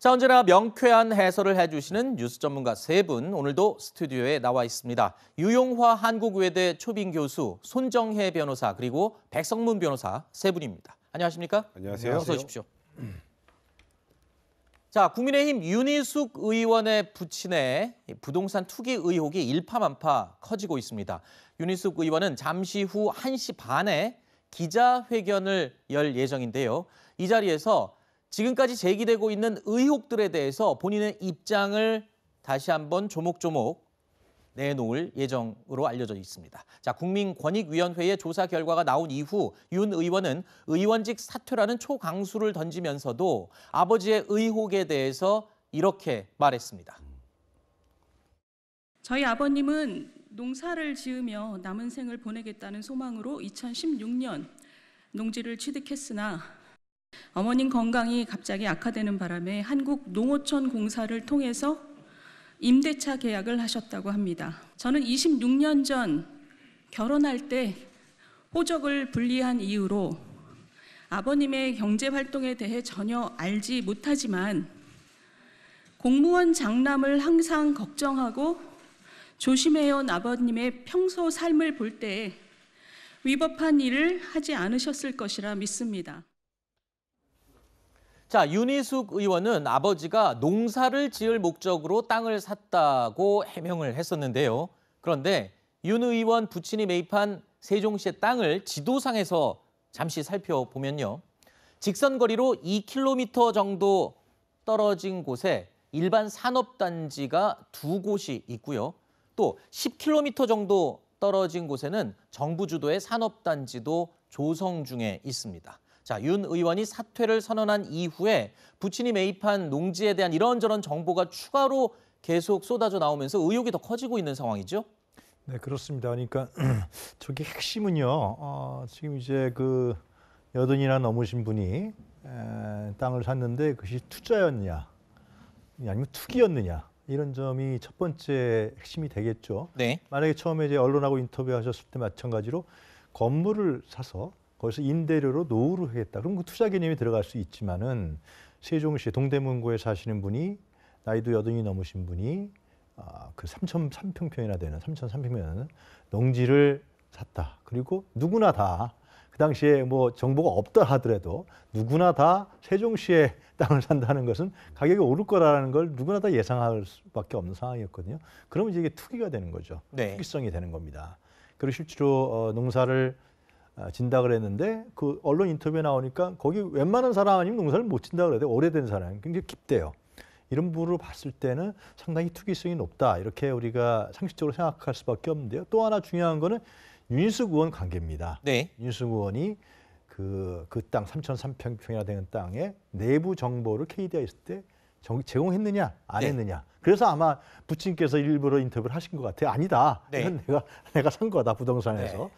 자, 언제나 명쾌한 해설을 해주시는 뉴스 전문가 세 분, 오늘도 스튜디오에 나와 있습니다. 유용화 한국외대 초빙 교수, 손정혜 변호사, 그리고 백성문 변호사 세 분입니다. 안녕하십니까? 안녕하세요. 어서 오십시오. 자, 국민의힘 윤희숙 의원의 부친의 부동산 투기 의혹이 일파만파 커지고 있습니다. 윤희숙 의원은 잠시 후 1시 반에 기자회견을 열 예정인데요. 이 자리에서 지금까지 제기되고 있는 의혹들에 대해서 본인의 입장을 다시 한번 조목조목 내놓을 예정으로 알려져 있습니다. 자, 국민권익위원회의 조사 결과가 나온 이후 윤 의원은 의원직 사퇴라는 초강수를 던지면서도 아버지의 의혹에 대해서 이렇게 말했습니다. 저희 아버님은 농사를 지으며 남은 생을 보내겠다는 소망으로 2016년 농지를 취득했으나 어머님 건강이 갑자기 악화되는 바람에 한국농어촌공사를 통해서 임대차 계약을 하셨다고 합니다. 저는 26년 전 결혼할 때 호적을 분리한 이유로 아버님의 경제활동에 대해 전혀 알지 못하지만 공무원 장남을 항상 걱정하고 조심해온 아버님의 평소 삶을 볼 때 위법한 일을 하지 않으셨을 것이라 믿습니다. 자, 윤희숙 의원은 아버지가 농사를 지을 목적으로 땅을 샀다고 해명을 했었는데요. 그런데 윤 의원 부친이 매입한 세종시의 땅을 지도상에서 잠시 살펴보면요. 직선거리로 2km 정도 떨어진 곳에 일반 산업단지가 2곳이 있고요. 또 10km 정도 떨어진 곳에는 정부 주도의 산업단지도 조성 중에 있습니다. 자, 윤 의원이 사퇴를 선언한 이후에 부친이 매입한 농지에 대한 이런저런 정보가 추가로 계속 쏟아져 나오면서 의혹이 더 커지고 있는 상황이죠? 네, 그렇습니다. 그러니까 저기 핵심은요. 지금 이제 그 여든이나 넘으신 분이 땅을 샀는데 그것이 투자였느냐, 아니면 투기였느냐, 이런 점이 첫 번째 핵심이 되겠죠. 네. 만약에 처음에 이제 언론하고 인터뷰하셨을 때 마찬가지로 건물을 사서 거기서 임대료로 노후를 하겠다. 그럼 그 투자 개념이 들어갈 수 있지만은 세종시 동대문구에 사시는 분이 나이도 여든이 넘으신 분이 그 3,300평이나 되는 3,300평이나 농지를 샀다. 그리고 누구나 다 그 당시에 뭐 정보가 없다 하더라도 누구나 다 세종시에 땅을 산다는 것은 가격이 오를 거라는 걸 누구나 다 예상할 수밖에 없는 상황이었거든요. 그러면 이제 이게 투기가 되는 거죠. 네. 투기성이 되는 겁니다. 그리고 실제로 농사를 진다 그랬는데 그 언론 인터뷰에 나오니까 거기 웬만한 사람 아니면 농사를 못 진다 그래야 돼. 오래된 사람 굉장히 깊대요. 이런 부분으로 봤을 때는 상당히 투기성이 높다. 이렇게 우리가 상식적으로 생각할 수밖에 없는데요. 또 하나 중요한 거는 윤희숙 의원 관계입니다. 네. 윤희숙 의원이 그 땅 3,300평이나 되는 땅에 내부 정보를 KDI 있을 때 제공했느냐 안 했느냐. 그래서 아마 부친께서 일부러 인터뷰를 하신 것 같아요. 아니다. 네. 이건 내가 산 거다 부동산에서.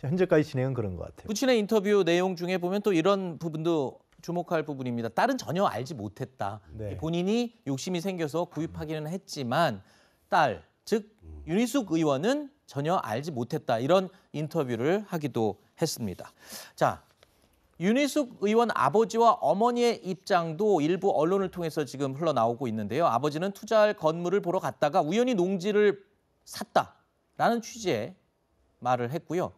현재까지 진행은 그런 것 같아요. 부친의 인터뷰 내용 중에 보면 또 이런 부분도 주목할 부분입니다. 딸은 전혀 알지 못했다. 네. 본인이 욕심이 생겨서 구입하기는 했지만 딸, 즉 윤희숙 의원은 전혀 알지 못했다. 이런 인터뷰를 하기도 했습니다. 자, 윤희숙 의원 아버지와 어머니의 입장도 일부 언론을 통해서 지금 흘러나오고 있는데요. 아버지는 투자할 건물을 보러 갔다가 우연히 농지를 샀다라는 취지의 말을 했고요.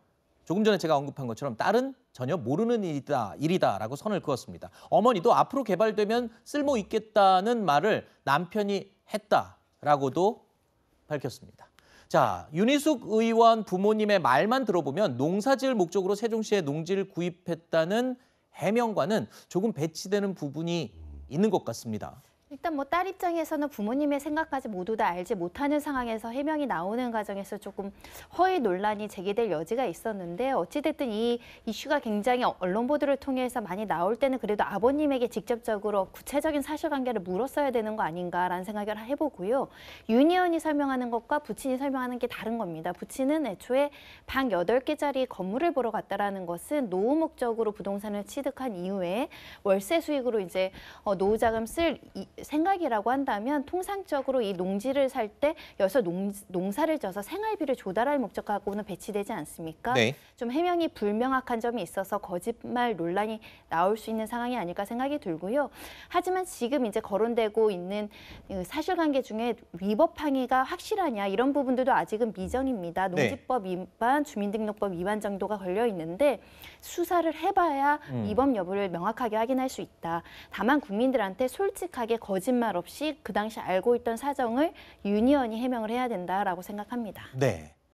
조금 전에 제가 언급한 것처럼 딸은 전혀 모르는 일이다라고 선을 그었습니다. 어머니도 앞으로 개발되면 쓸모 있겠다는 말을 남편이 했다라고도 밝혔습니다. 자, 윤희숙 의원 부모님의 말만 들어보면 농사지을 목적으로 세종시에 농지를 구입했다는 해명과는 조금 배치되는 부분이 있는 것 같습니다. 일단 뭐 딸 입장에서는 부모님의 생각까지 모두 다 알지 못하는 상황에서 해명이 나오는 과정에서 조금 허위 논란이 제기될 여지가 있었는데 어찌됐든 이 이슈가 굉장히 언론 보도를 통해서 많이 나올 때는 그래도 아버님에게 직접적으로 구체적인 사실관계를 물었어야 되는 거 아닌가라는 생각을 해보고요. 윤 의원이 설명하는 것과 부친이 설명하는 게 다른 겁니다. 부친은 애초에 방 8개짜리 건물을 보러 갔다라는 것은 노후 목적으로 부동산을 취득한 이후에 월세 수익으로 이제 노후 자금 쓸 생각이라고 한다면 통상적으로 이 농지를 살 때 여기서 농사를 져서 생활비를 조달할 목적하고는 배치되지 않습니까? 네. 좀 해명이 불명확한 점이 있어서 거짓말 논란이 나올 수 있는 상황이 아닐까 생각이 들고요. 하지만 지금 이제 거론되고 있는 사실관계 중에 위법 행위가 확실하냐 이런 부분들도 아직은 미정입니다. 농지법 위반, 주민등록법 위반 정도가 걸려 있는데 수사를 해봐야 위법 여부를 명확하게 확인할 수 있다. 다만 국민들한테 솔직하게 거짓말 없이 그 당시 알고 있던 사정을 유니언이 해명을 해야 된다라고 생각합니다. 네.